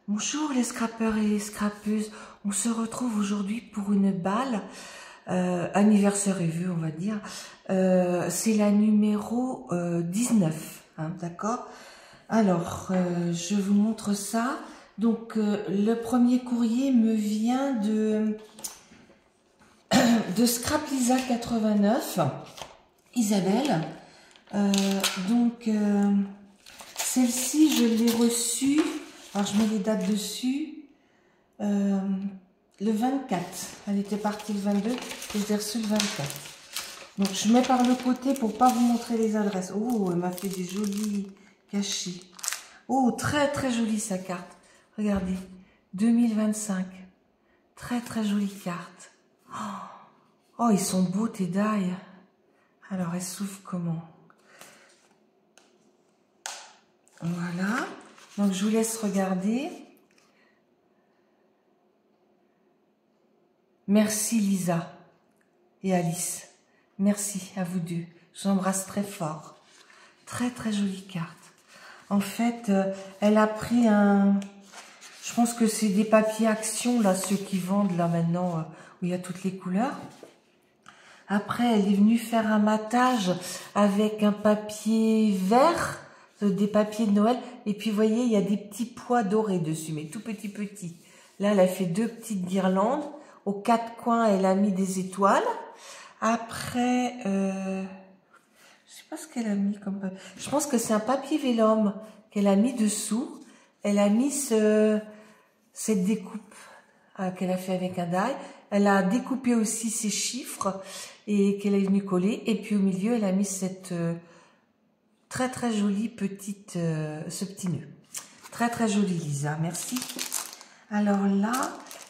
Bonjour les scrappeurs et les scrappeuses, on se retrouve aujourd'hui pour une balle, anniversaire et vœux on va dire, c'est la numéro 19, hein, d'accord. Alors, je vous montre ça, donc le premier courrier me vient de Scrap Lisa 89, Isabelle, donc celle-ci je l'ai reçue. Alors, je mets les dates dessus. Le 24. Elle était partie le 22 et je l'ai reçue le 24. Donc, je mets par le côté pour pas vous montrer les adresses. Oh, elle m'a fait des jolis cachets. Oh, très, très jolie sa carte. Regardez. 2025. Très, très jolie carte. Oh, ils sont beaux tes die. Alors, elle s'ouvre comment? Voilà. Donc, je vous laisse regarder. Merci Lisa et Alice. Merci à vous deux. Je vous embrasse très fort. Très très jolie carte. En fait, elle a pris un... Je pense que c'est des papiers Action, là, ceux qui vendent là maintenant, où il y a toutes les couleurs. Après, elle est venue faire un matage avec un papier vert, des papiers de Noël. Et puis, vous voyez, il y a des petits pois dorés dessus, mais tout petits. Là, elle a fait deux petites guirlandes. Aux quatre coins, elle a mis des étoiles. Après, je sais pas ce qu'elle a mis comme papier. Je pense que c'est un papier vélum qu'elle a mis dessous. Elle a mis cette découpe qu'elle a fait avec un die. Elle a découpé aussi ses chiffres et qu'elle est venue coller. Et puis au milieu, elle a mis cette très très jolie petite, ce petit nœud. Très très jolie Lisa, merci. Alors là,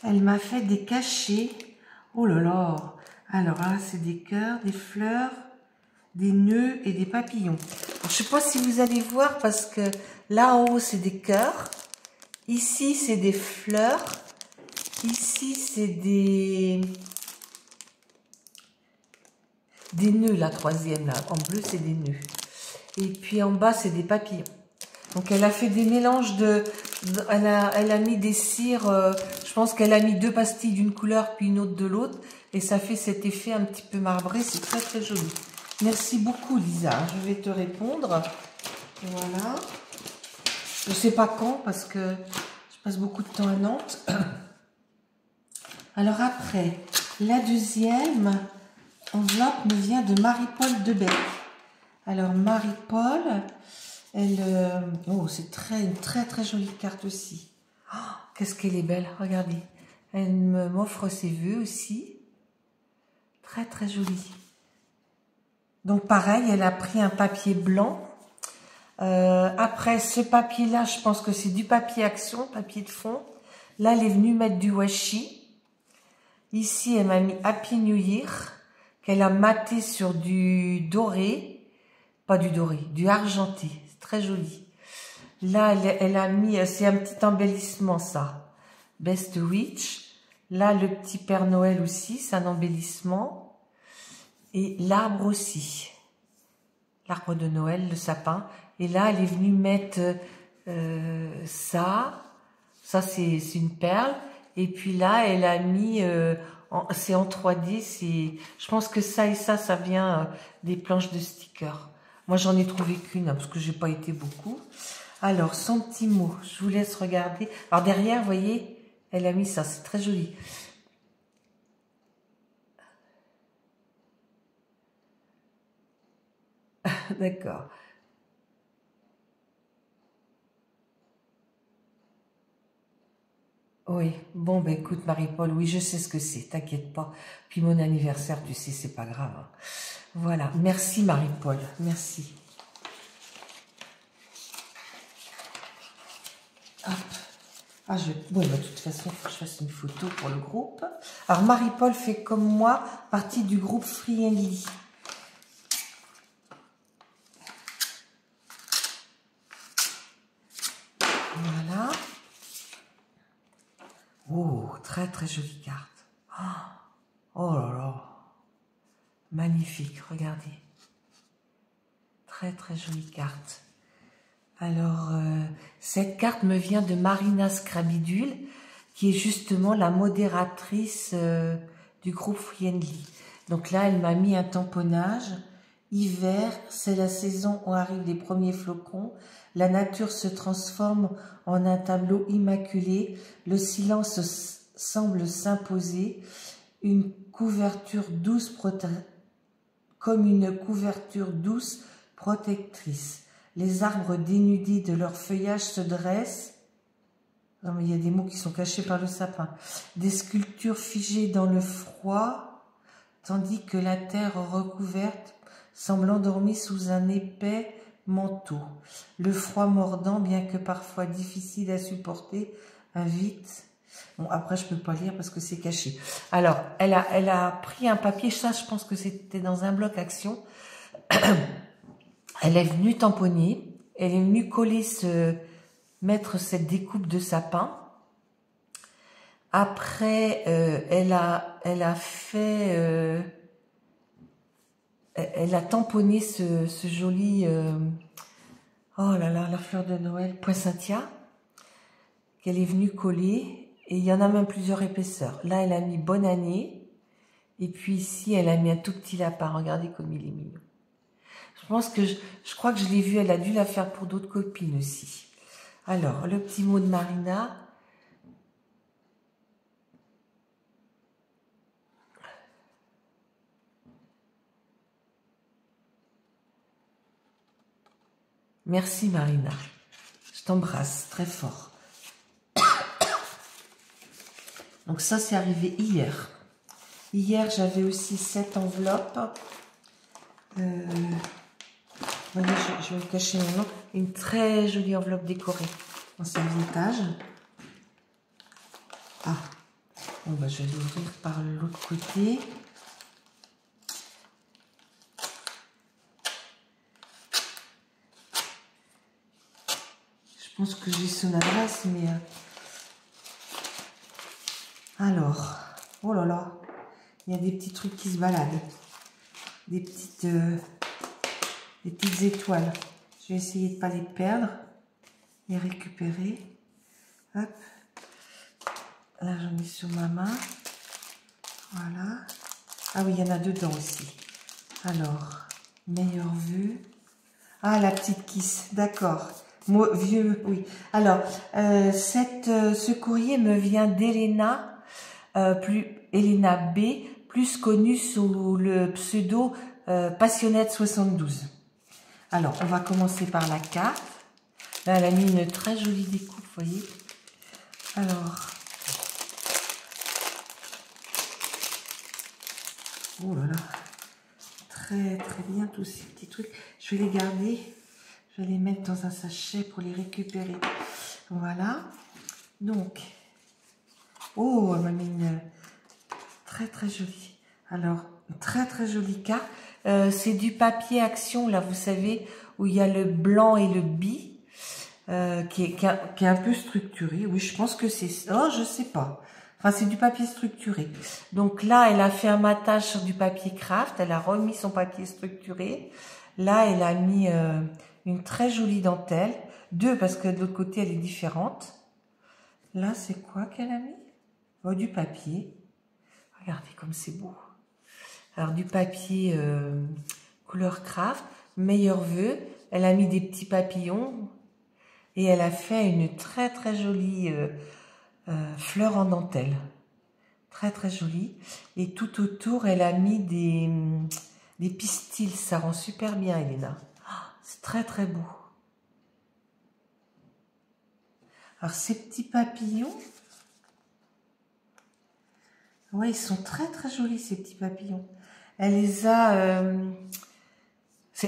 elle m'a fait des cachets. Oh là là. Alors là, c'est des cœurs, des fleurs, des nœuds et des papillons. Alors, je sais pas si vous allez voir parce que là en haut, c'est des cœurs. Ici, c'est des fleurs. Ici, c'est des nœuds, la troisième là. En bleu, c'est des nœuds. Et puis en bas, c'est des papillons. Donc elle a fait des mélanges elle a mis des cires, je pense qu'elle a mis deux pastilles d'une couleur puis une autre de l'autre. Et ça fait cet effet un petit peu marbré, c'est très très joli. Merci beaucoup Lisa, je vais te répondre. Voilà. Je sais pas quand parce que je passe beaucoup de temps à Nantes. Alors après, la deuxième enveloppe me vient de Marie-Paul Debec. Alors Marie-Paul... oh, c'est une très très jolie carte aussi. Oh, qu'est-ce qu'elle est belle, regardez. Elle m'offre ses vœux aussi. Très très jolie. Donc pareil, elle a pris un papier blanc. Après ce papier-là, je pense que c'est du papier Action, papier de fond. Là, elle est venue mettre du washi. Ici, elle m'a mis Happy New Year, qu'elle a maté sur du doré. Pas du doré, du argenté. C'est très joli. Là, elle a mis, c'est un petit embellissement ça. Best Witch. Là, le petit Père Noël aussi, c'est un embellissement. Et l'arbre aussi. L'arbre de Noël, le sapin. Et là, elle est venue mettre ça. Ça, c'est une perle. Et puis là, elle a mis, c'est en 3D. Je pense que ça et ça vient des planches de stickers. Moi, j'en ai trouvé qu'une, hein, parce que j'ai pas été beaucoup. Alors, son petit mot, je vous laisse regarder. Alors, derrière, vous voyez, elle a mis ça, c'est très joli. D'accord. Oui, bon, ben écoute, Marie-Paul, oui, je sais ce que c'est, t'inquiète pas. Puis mon anniversaire, tu sais, c'est pas grave. Hein. Voilà, merci Marie-Paul, merci. Hop. Ah, bon, bah, de toute façon, il faut que je fasse une photo pour le groupe. Alors, Marie-Paul fait comme moi partie du groupe Free and Lee. Voilà. Oh, très très jolie carte. Oh là là. Magnifique, regardez. Très très jolie carte. Alors, cette carte me vient de Marina Scrabidule, qui est justement la modératrice du groupe Friendly. Donc là, elle m'a mis un tamponnage. Hiver, c'est la saison où arrivent les premiers flocons. La nature se transforme en un tableau immaculé. Le silence semble s'imposer. Une couverture douce comme une couverture douce protectrice. Les arbres dénudés de leur feuillage se dressent. Non, mais il y a des mots qui sont cachés par le sapin. Des sculptures figées dans le froid, tandis que la terre recouverte semble endormie sous un épais manteau. Le froid mordant, bien que parfois difficile à supporter, invite... Bon, après, je peux pas lire parce que c'est caché. Alors, elle a pris un papier, ça, je pense que c'était dans un bloc action. Elle est venue tamponner, elle est venue coller mettre cette découpe de sapin. Après, elle a fait, elle a tamponné ce joli, oh là là, la fleur de Noël, poinsettia, qu'elle est venue coller. Et il y en a même plusieurs épaisseurs. Là, elle a mis bonne année. Et puis ici, elle a mis un tout petit lapin. Regardez comme il est mignon. Je pense que je crois que je l'ai vu, elle a dû la faire pour d'autres copines aussi. Alors, le petit mot de Marina. Merci Marina. Je t'embrasse très fort. Donc ça, c'est arrivé hier. Hier, j'avais aussi cette enveloppe. Voyez, je vais cacher mon nom. Une très jolie enveloppe décorée en serviettage. Ah, bon, bah, je vais l'ouvrir par l'autre côté. Je pense que j'ai son adresse, mais... Alors, oh là là, il y a des petits trucs qui se baladent. Des petites étoiles. Je vais essayer de ne pas les perdre. Les récupérer. Hop. Là, j'en ai sur ma main. Voilà. Ah oui, il y en a dedans aussi. Alors, meilleure vue. Ah, la petite kiss. D'accord. Moi, vieux, oui. Alors, ce courrier me vient d'Elena, Elena B, plus connue sous le pseudo Passionnette 72. Alors, on va commencer par la carte. Là, elle a mis une très jolie découpe, vous voyez. Alors, oh là là, très très bien tous ces petits trucs. Je vais les garder, je vais les mettre dans un sachet pour les récupérer. Voilà. Donc, oh, elle m'a mis une très très jolie. Alors, une très très jolie carte. C'est du papier action, là, vous savez, où il y a le blanc et le bi, qui est un peu structuré. Oui, je pense que c'est... Oh, je sais pas. Enfin, c'est du papier structuré. Donc là, elle a fait un matage sur du papier craft. Elle a remis son papier structuré. Là, elle a mis une très jolie dentelle. Deux, parce que de l'autre côté, elle est différente. Là, c'est quoi qu'elle a mis? Oh, du papier. Regardez comme c'est beau. Alors, du papier couleur craft. Meilleur vœu. Elle a mis des petits papillons. Et elle a fait une très, très jolie... fleurs en dentelle, très très jolie. Et tout autour, elle a mis des pistils. Ça rend super bien, Elena. C'est très très beau. Alors ces petits papillons, ouais, ils sont très très jolis ces petits papillons. Elle les a,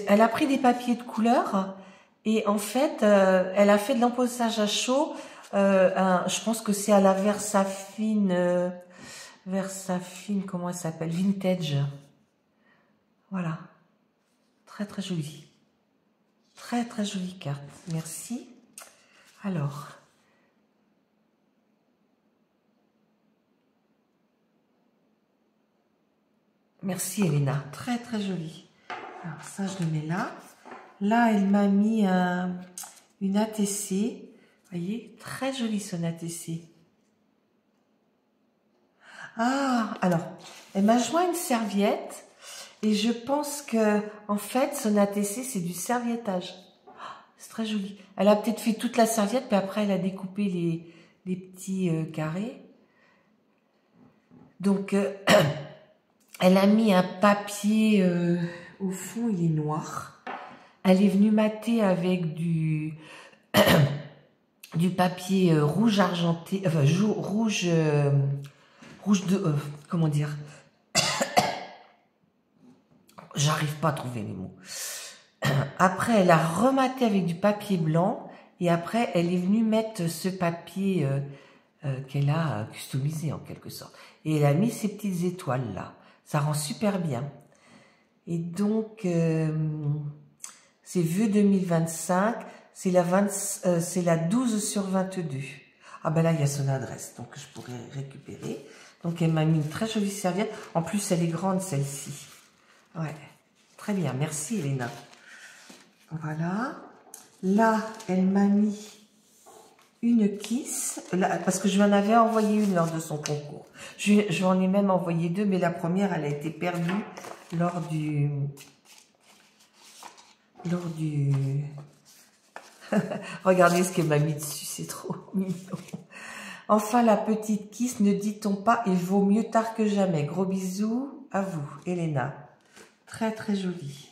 elle a pris des papiers de couleur et en fait, elle a fait de l'empossage à chaud. Je pense que c'est à la Versafine, comment elle s'appelle? Vintage. Voilà. Très, très jolie. Très, très jolie carte. Merci. Alors. Merci, Elena. Très, très jolie. Alors, ça, je le mets là. Là, elle m'a mis une ATC. Vous voyez, très joli son ATC. Ah, alors, elle m'a joint une serviette et je pense que, en fait, son ATC, c'est du serviettage. C'est très joli. Elle a peut-être fait toute la serviette, puis après, elle a découpé les petits carrés. Donc, elle a mis un papier, au fond, il est noir. Elle est venue mater avec du papier rouge argenté, enfin, rouge de, comment dire, j'arrive pas à trouver les mots. Après, elle a rematé avec du papier blanc et après, elle est venue mettre ce papier qu'elle a customisé en quelque sorte. Et elle a mis ces petites étoiles là. Ça rend super bien. Et donc, c'est Vœux 2025, c'est la 12/22. Ah ben là, il y a son adresse, donc je pourrais récupérer. Donc, elle m'a mis une très jolie serviette. En plus, elle est grande, celle-ci. Ouais, très bien. Merci, Elena. Voilà. Là, elle m'a mis une kiss, là, parce que je lui en avais envoyé une lors de son concours. Je lui en ai même envoyé deux, mais la première, elle a été perdue lors du... Regardez ce qu'elle m'a mis dessus, c'est trop mignon. Enfin, la petite kiss, ne dit-on pas, il vaut mieux tard que jamais. Gros bisous à vous, Elena. Très, très jolie.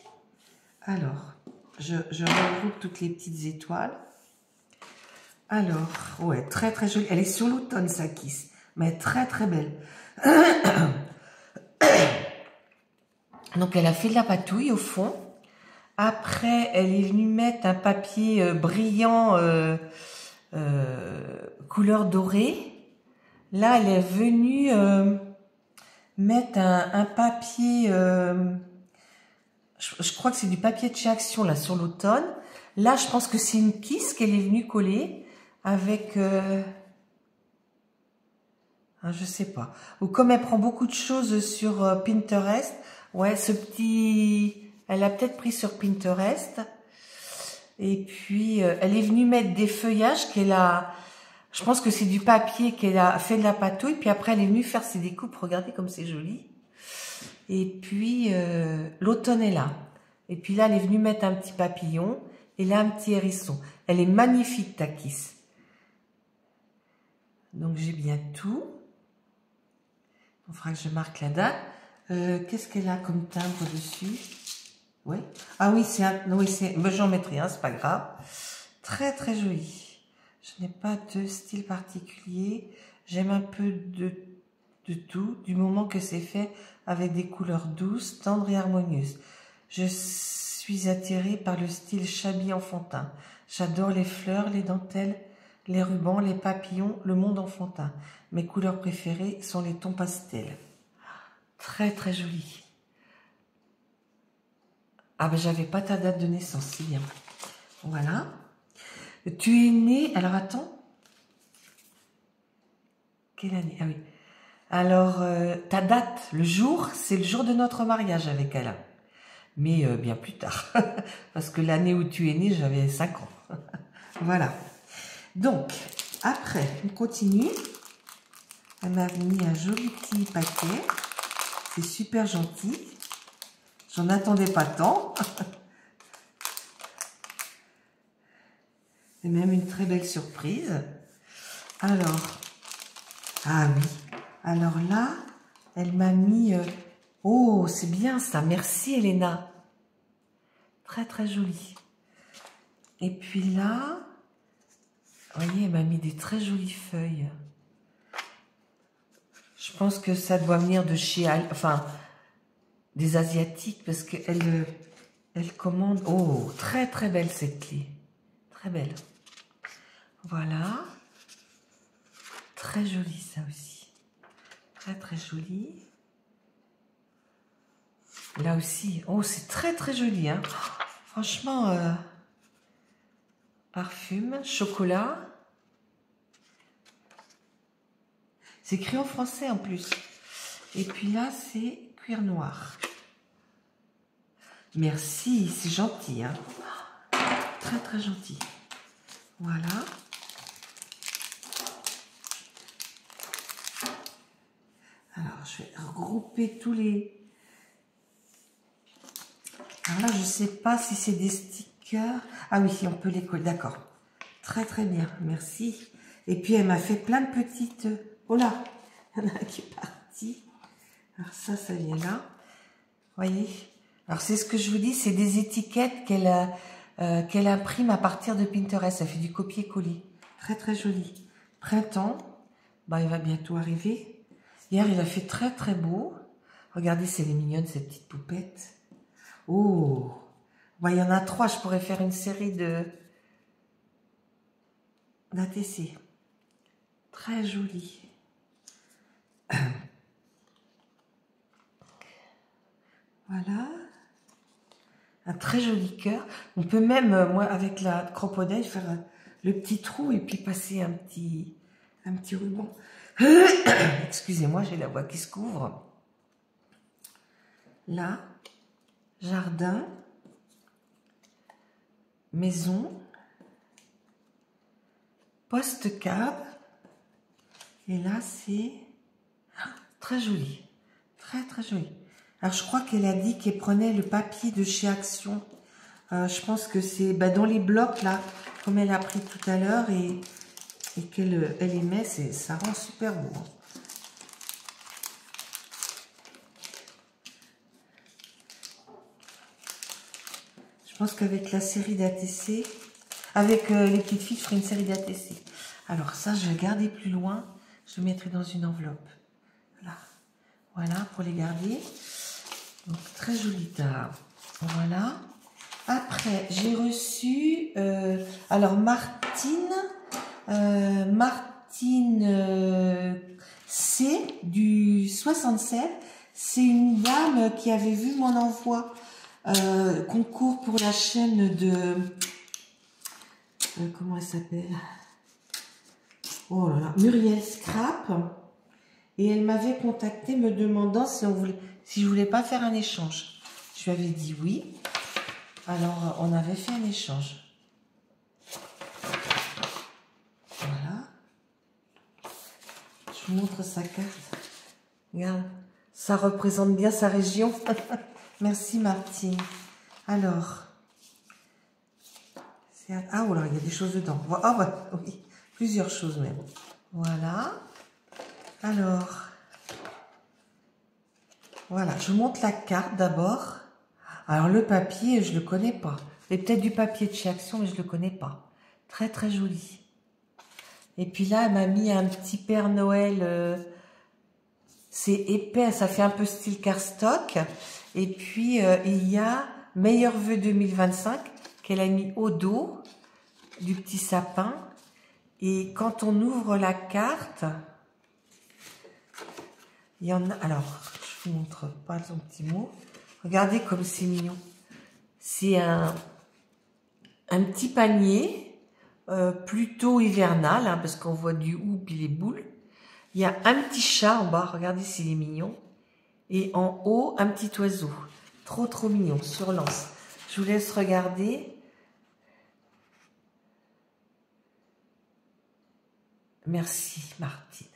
Alors, je regroupe toutes les petites étoiles. Alors, ouais, très, très jolie. Elle est sur l'automne, sa kiss, mais très, très belle. Donc, elle a fait de la patouille au fond. Après, elle est venue mettre un papier brillant, couleur dorée. Là, elle est venue mettre un papier, je crois que c'est du papier de chez Action, là, sur l'automne. Là, je pense que c'est une kiss qu'elle est venue coller avec... je sais pas. Ou comme elle prend beaucoup de choses sur Pinterest, ouais, ce petit... Elle a peut-être pris sur Pinterest. Et puis, elle est venue mettre des feuillages qu'elle a... Je pense que c'est du papier qu'elle a fait de la patouille. Puis après, elle est venue faire ses découpes. Regardez comme c'est joli. Et puis, l'automne est là. Et puis là, elle est venue mettre un petit papillon. Et là, un petit hérisson. Elle est magnifique, ta kiss. Donc, j'ai bien tout. Il faudra que je marque la date. Qu'est-ce qu'elle a comme timbre dessus? Oui. Ah oui, j'en mettrai un, c'est pas grave. Très, très joli. Je n'ai pas de style particulier. J'aime un peu de tout, du moment que c'est fait avec des couleurs douces, tendres et harmonieuses. Je suis attirée par le style shabby enfantin. J'adore les fleurs, les dentelles, les rubans, les papillons, le monde enfantin. Mes couleurs préférées sont les tons pastels. Très, très joli. Ah ben, j'avais pas ta date de naissance, c'est bien. Voilà. Tu es né... Alors, attends. Quelle année? Ah oui. Alors, ta date, le jour, c'est le jour de notre mariage avec elle. Mais bien plus tard. Parce que l'année où tu es né, j'avais 5 ans. Voilà. Donc, après, on continue. Elle m'a mis un joli petit paquet. C'est super gentil. J'en attendais pas tant. C'est même une très belle surprise. Alors, ah oui. Alors là, elle m'a mis... oh, c'est bien ça. Merci, Elena. Très, très joli. Et puis là, vous voyez, elle m'a mis des très jolies feuilles. Je pense que ça doit venir de chez... Enfin, des Asiatiques, parce qu'elle commande... Oh, très, très belle cette clé. Très belle. Voilà. Très joli, ça aussi. Très, très joli. Là aussi. Oh, c'est très, très joli. Hein. Franchement, parfum, chocolat. C'est écrit en français en plus. Et puis là, c'est cuir noir. Merci, c'est gentil. Hein. Très, très gentil. Voilà. Alors, je vais regrouper tous les... Alors là, je ne sais pas si c'est des stickers. Ah oui, on peut les coller, d'accord. Très très bien, merci. Et puis, elle m'a fait plein de petites... Oh là, il y en a un qui est parti. Alors ça vient là. Voyez. Alors, c'est ce que je vous dis, c'est des étiquettes qu'elle imprime à partir de Pinterest. Ça fait du copier-coller. Très très joli. Printemps, bah, il va bientôt arriver. Hier, il a fait très très beau. Regardez, c'est les mignonnes, ces petites poupettes. Oh, bah, il y en a 3. Je pourrais faire une série d'ATC. Très joli. Voilà. Un très joli cœur. On peut même, moi, avec la crocodile, faire le petit trou et puis passer un petit ruban. Excusez-moi, j'ai la voix qui se couvre. Là, jardin, maison, post-cab. Et là, c'est très joli. Très, très joli. Alors, je crois qu'elle a dit qu'elle prenait le papier de chez Action. Je pense que c'est dans les blocs, là, comme elle a pris tout à l'heure, et qu'elle elle aimait, ça rend super beau. Je pense qu'avec la série d'ATC, avec les petites filles, je ferai une série d'ATC. Alors ça, je vais garder plus loin. Je le mettrai dans une enveloppe. Voilà, voilà pour les garder. Donc, très joli tard. Voilà. Après, j'ai reçu... alors, Martine C du 67. C'est une dame qui avait vu mon envoi concours pour la chaîne de... comment elle s'appelle? Oh là là, Muriel Scrap. Et elle m'avait contacté me demandant si je voulais pas faire un échange. Je lui avais dit oui. Alors, on avait fait un échange. Voilà. Je vous montre sa carte. Regarde, ça représente bien sa région. Merci Martine. Alors, ah oh là, il y a des choses dedans. Ah bah oui, plusieurs choses même. Voilà. Alors, voilà, je montre la carte d'abord. Alors le papier, je le connais pas. C'est peut-être du papier de chez Action, mais je le connais pas. Très très joli. Et puis là, elle m'a mis un petit Père Noël. C'est épais, ça fait un peu style cardstock. Et puis il y a Meilleurs vœux 2025 qu'elle a mis au dos du petit sapin. Et quand on ouvre la carte, il y en a. Alors, je vous montre pas son petit mot. Regardez comme c'est mignon. C'est un petit panier, plutôt hivernal, hein, parce qu'on voit du hou puis les boules. Il y a un petit chat en bas, regardez s'il est mignon. Et en haut, un petit oiseau. Trop, trop mignon, sur l'anse. Je vous laisse regarder. Merci, Martine.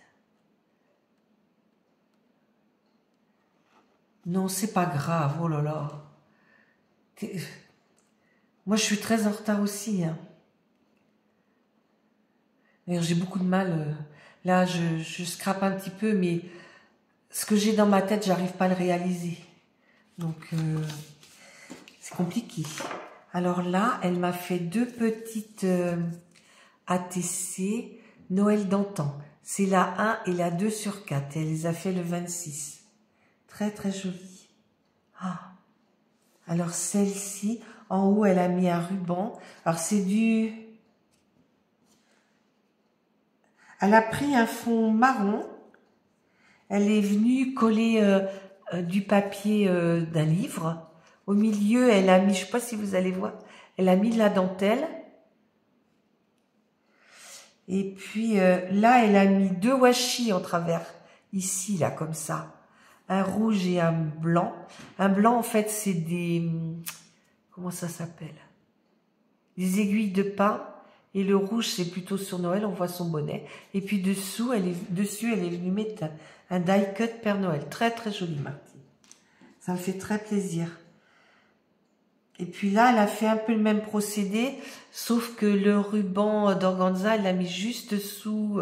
Non, c'est pas grave, oh là là. Moi, je suis très en retard aussi. Hein. D'ailleurs, j'ai beaucoup de mal. Là, je scrape un petit peu, mais ce que j'ai dans ma tête, j'arrive pas à le réaliser. Donc, c'est compliqué. Alors là, elle m'a fait 2 petites ATC Noël d'antan. C'est la 1 et la 2 sur 4. Elle les a fait le 26. Très, très jolie. Ah. Alors, celle-ci, en haut, elle a mis un ruban. Alors, c'est du... Elle a pris un fond marron. Elle est venue coller du papier d'un livre. Au milieu, elle a mis, je ne sais pas si vous allez voir, elle a mis de la dentelle. Et puis là, elle a mis 2 washi en travers. Ici, là, comme ça. Un rouge et un blanc. Un blanc, en fait, c'est des... Comment ça s'appelle? Des aiguilles de pain. Et le rouge, c'est plutôt sur Noël, on voit son bonnet. Et puis dessus, elle est venue mettre un die cut Père Noël. Très, très joli, Martine. Ça me fait très plaisir. Et puis là, elle a fait un peu le même procédé, sauf que le ruban d'organza, elle l'a mis juste sous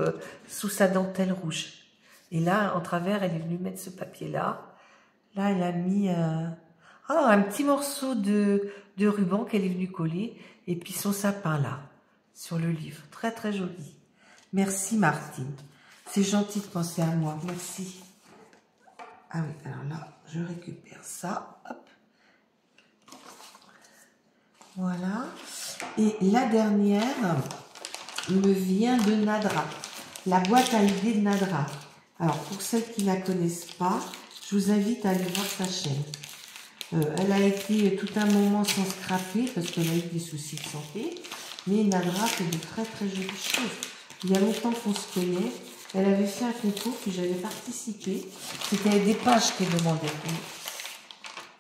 sa dentelle rouge. Et là, en travers, elle est venue mettre ce papier-là. Là, elle a mis un petit morceau de ruban qu'elle est venue coller. Et puis son sapin là, sur le livre. Très, très joli. Merci, Martine. C'est gentil de penser à moi. Merci. Ah oui, alors là, je récupère ça. Hop. Voilà. Et la dernière me vient de Nadra. La boîte à idées de Nadra. Alors, pour celles qui ne la connaissent pas, je vous invite à aller voir sa chaîne. Elle a été tout un moment sans scraper parce qu'elle a eu des soucis de santé. Mais Nadra fait de très très jolies choses. Il y a longtemps qu'on se connaît. Elle avait fait un concours, puis j'avais participé. C'était des pages qu'elle demandait.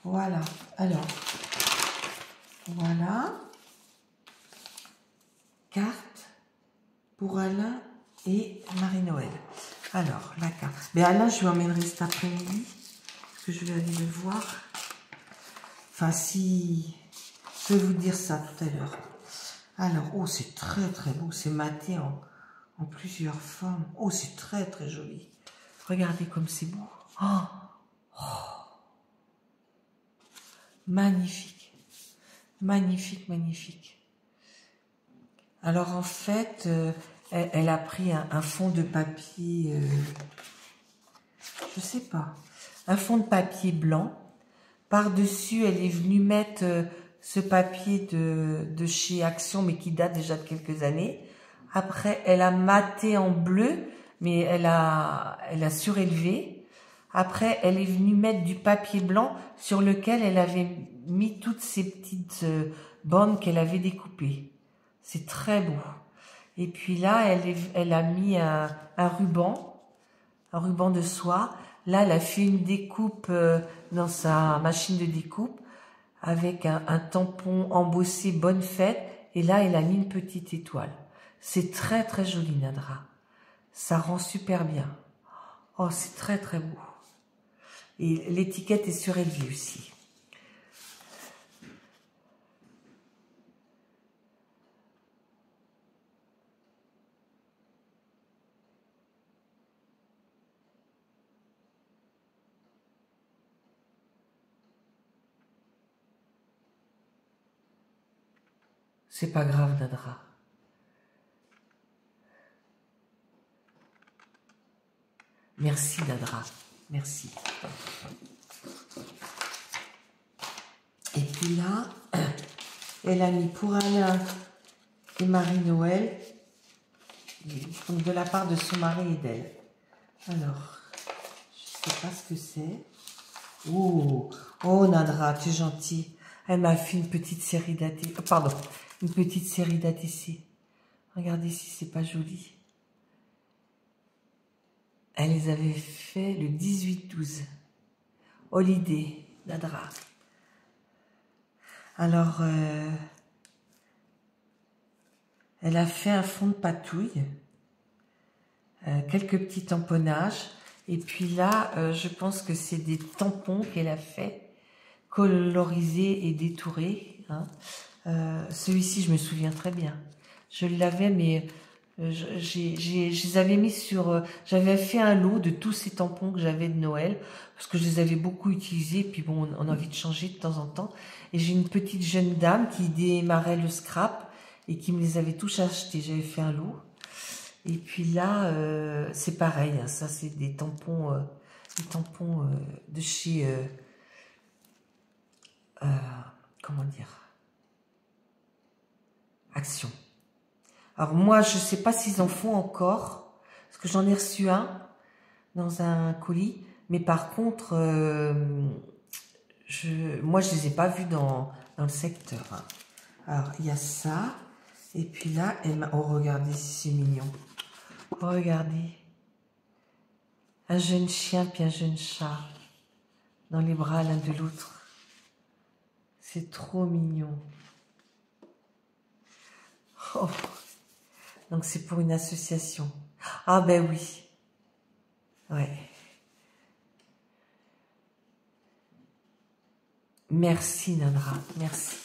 Voilà. Alors, voilà. Carte pour Alain et Marie-Noël. Alors, la carte. Mais Alain, je lui emmènerai cet après-midi. Parce que je vais aller le voir. Enfin, si... Je vais vous dire ça tout à l'heure. Alors, oh, c'est très très beau. C'est maté en plusieurs formes. Oh, c'est très très joli. Regardez comme c'est beau. Oh, oh. Magnifique. Magnifique, magnifique. Alors, en fait, elle a pris un fond de papier... je sais pas. Un fond de papier blanc. Par-dessus, elle est venue mettre ce papier de chez Action, mais qui date déjà de quelques années. Après, elle a maté en bleu, mais elle a surélevé. Après, elle est venue mettre du papier blanc sur lequel elle avait mis toutes ces petites bandes qu'elle avait découpées. C'est très beau. Et puis là, elle a mis un ruban de soie. Là, elle a fait une découpe dans sa machine de découpe avec un tampon embossé Bonne Fête. Et là, elle a mis une petite étoile. C'est très, très joli, Nadra. Ça rend super bien. Oh, c'est très, très beau. Et l'étiquette est surélevée aussi. C'est pas grave, Nadra. Merci, Nadra. Merci. Et puis là, elle a mis pour Alain et Marie-Noël, de la part de son mari et d'elle. Alors, je sais pas ce que c'est. Oh, oh Nadra, tu es gentille. Elle m'a fait une petite série d'ATC. Pardon, une petite série d'ATC. Regardez si c'est pas joli. Elle les avait fait le 18-12. Holiday, Nadra. Alors, elle a fait un fond de patouille, quelques petits tamponnages, et puis là, je pense que c'est des tampons qu'elle a fait, colorisés et détourés. Hein. Celui-ci, je me souviens très bien. Je l'avais, mais je les avais mis sur... j'avais fait un lot de tous ces tampons que j'avais de Noël, parce que je les avais beaucoup utilisés, puis bon, on a envie de changer de temps en temps. Et j'ai une petite jeune dame qui démarrait le scrap, et qui me les avait tous achetés. J'avais fait un lot. Et puis là, c'est pareil, hein, ça c'est des tampons de chez... comment dire, Action. Alors moi, je sais pas s'ils en font encore, parce que j'en ai reçu un dans un colis, mais par contre, moi je les ai pas vus dans le secteur. Hein. Alors il y a ça, et puis là, oh regardez si c'est mignon. Oh, regardez, un jeune chien puis un jeune chat dans les bras l'un de l'autre. C'est trop mignon. Oh. Donc c'est pour une association. Ah ben oui. Ouais. Merci Nandra, merci.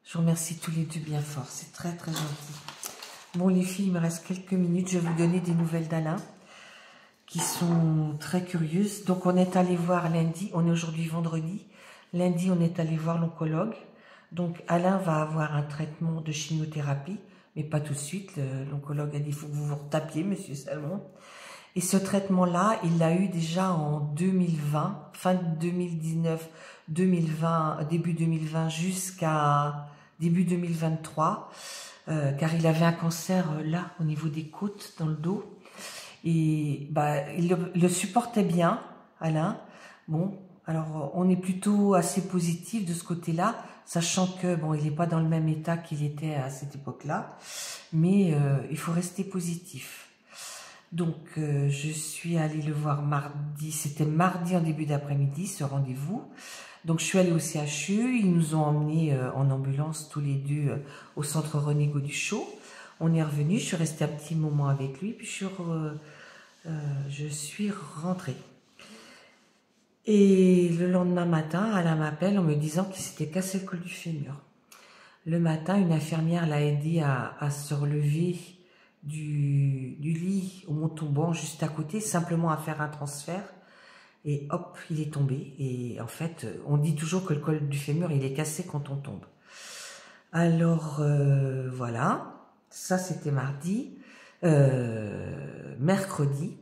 Je vous remercie tous les deux bien fort, c'est très très gentil. Bon les filles, il me reste quelques minutes, je vais vous donner des nouvelles d'Alain qui sont très curieuses. Donc on est allé voir lundi, on est aujourd'hui vendredi. Lundi on est allé voir l'oncologue. Donc Alain va avoir un traitement de chimiothérapie, mais pas tout de suite. L'oncologue a dit il faut que vous vous retapiez, monsieur Salmon. Et ce traitement-là, il l'a eu déjà en 2020, fin 2019, 2020, début 2020 jusqu'à début 2023, car il avait un cancer là, au niveau des côtes, dans le dos. Et bah, il le supportait bien, Alain. Bon, alors on est plutôt assez positif de ce côté-là, sachant que bon, il n'est pas dans le même état qu'il était à cette époque-là, mais il faut rester positif. Donc je suis allée le voir mardi, c'était mardi en début d'après-midi ce rendez-vous. Donc je suis allée au CHU, ils nous ont emmenés en ambulance tous les deux au centre René Gauduchot. On est revenu, je suis restée un petit moment avec lui, puis je suis rentrée. Et le lendemain matin, Alain m'appelle en me disant qu'il s'était cassé le col du fémur. Le matin, une infirmière l'a aidé à se relever du lit au Montauban juste à côté, simplement à faire un transfert. Et hop, il est tombé. Et en fait, on dit toujours que le col du fémur, il est cassé quand on tombe. Alors, voilà. Ça, c'était mardi. Mercredi.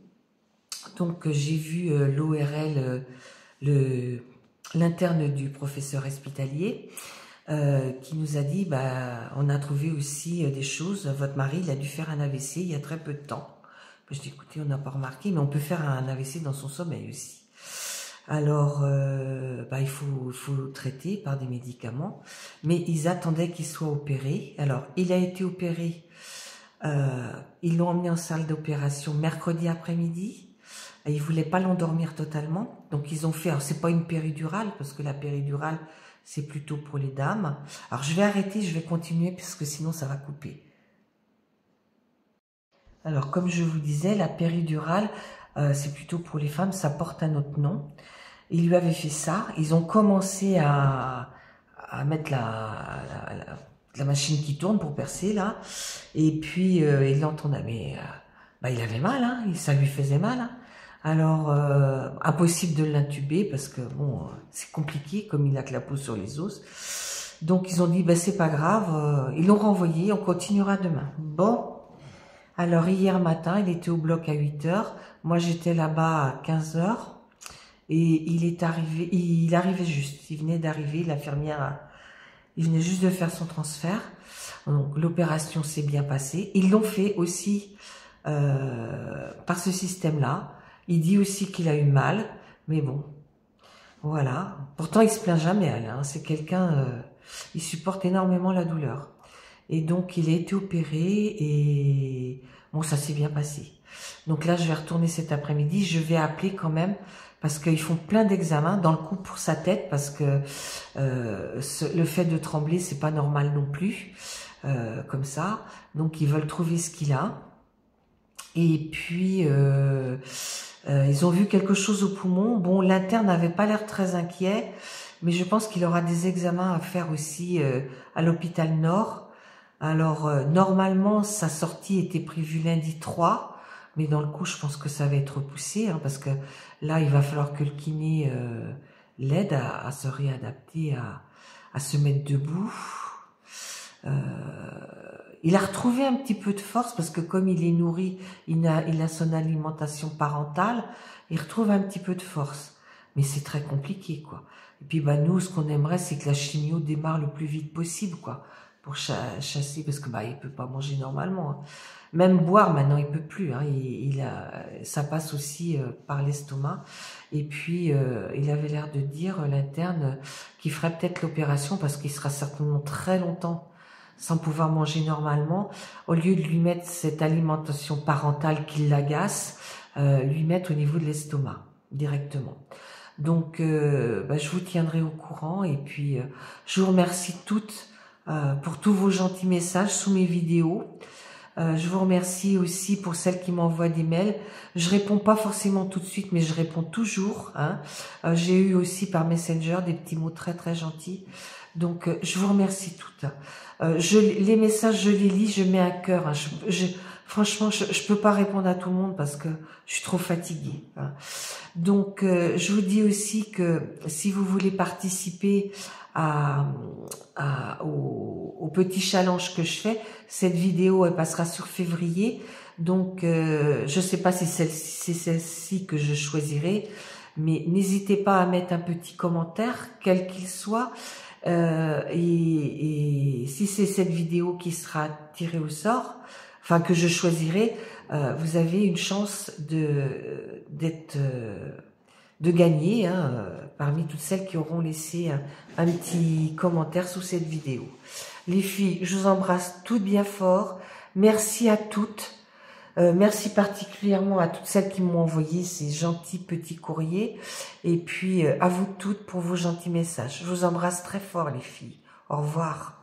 Donc, j'ai vu l'ORL, l'interne du professeur hospitalier, qui nous a dit, bah, on a trouvé aussi des choses. Votre mari, il a dû faire un AVC il y a très peu de temps. Je dis, écoutez, on n'a pas remarqué, mais on peut faire un AVC dans son sommeil aussi. Alors, bah, il faut traiter par des médicaments, mais ils attendaient qu'il soit opéré. Alors, il a été opéré, ils l'ont emmené en salle d'opération mercredi après-midi. Ils ne voulaient pas l'endormir totalement, donc ils ont fait, alors c'est pas une péridurale, parce que la péridurale, c'est plutôt pour les dames. Alors, je vais arrêter, je vais continuer, parce que sinon, ça va couper. Alors, comme je vous disais, la péridurale, c'est plutôt pour les femmes, ça porte un autre nom. Ils lui avaient fait ça, ils ont commencé à mettre la machine qui tourne pour percer, là, et puis il l'entendait, mais bah, il avait mal, hein, ça lui faisait mal, hein. Alors, impossible de l'intuber, parce que, bon, c'est compliqué, comme il a que la peau sur les os. Donc, ils ont dit, bah, c'est pas grave, ils l'ont renvoyé, on continuera demain. Bon, alors, hier matin, il était au bloc à 8 h, moi j'étais là-bas à 15 h, et il arrivait juste, il venait d'arriver, l'infirmière, il venait juste de faire son transfert. Donc l'opération s'est bien passée. Ils l'ont fait aussi par ce système-là. Il dit aussi qu'il a eu mal, mais bon, voilà. Pourtant, il se plaint jamais, Alain. C'est quelqu'un, il supporte énormément la douleur. Et donc, il a été opéré et bon, ça s'est bien passé. Donc là, je vais retourner cet après-midi. Je vais appeler quand même parce qu'ils font plein d'examens dans le coup pour sa tête parce que le fait de trembler, c'est pas normal non plus, comme ça. Donc, ils veulent trouver ce qu'il a. Et puis, ils ont vu quelque chose au poumon. Bon, l'interne n'avait pas l'air très inquiet, mais je pense qu'il aura des examens à faire aussi à l'hôpital Nord. Alors, normalement, sa sortie était prévue lundi 3, mais dans le coup, je pense que ça va être repoussé, hein, parce que là, il va falloir que le kiné l'aide à se réadapter, à se mettre debout. Il a retrouvé un petit peu de force, parce que comme il est nourri, il a son alimentation parentale, il retrouve un petit peu de force. Mais c'est très compliqué, quoi. Et puis, bah, nous, ce qu'on aimerait, c'est que la chimio démarre le plus vite possible, quoi, pour chasser, parce que bah il peut pas manger normalement, hein. Même boire maintenant il peut plus, hein. Ça passe aussi par l'estomac. Et puis il avait l'air de dire l'interne qu'il ferait peut-être l'opération parce qu'il sera certainement très longtemps sans pouvoir manger normalement. Au lieu de lui mettre cette alimentation parentale qui l'agace, lui mettre au niveau de l'estomac directement. Donc bah, je vous tiendrai au courant et puis je vous remercie toutes pour tous vos gentils messages sous mes vidéos. Je vous remercie aussi pour celles qui m'envoient des mails. Je réponds pas forcément tout de suite, mais je réponds toujours. Hein. J'ai eu aussi par Messenger des petits mots très très gentils. Donc, je vous remercie toutes. Les messages, je les lis, je mets un cœur. Hein. Franchement, je peux pas répondre à tout le monde parce que je suis trop fatiguée. Hein. Donc, je vous dis aussi que si vous voulez participer au petit challenge que je fais, cette vidéo, elle passera sur février. Donc, je sais pas si c'est celle-ci que je choisirai, mais n'hésitez pas à mettre un petit commentaire, quel qu'il soit. Et si c'est cette vidéo qui sera tirée au sort, enfin que je choisirai, vous avez une chance de gagner parmi toutes celles qui auront laissé un petit commentaire sous cette vidéo. Les filles, je vous embrasse toutes bien fort. Merci à toutes. Merci particulièrement à toutes celles qui m'ont envoyé ces gentils petits courriers. Et puis à vous toutes pour vos gentils messages. Je vous embrasse très fort les filles. Au revoir.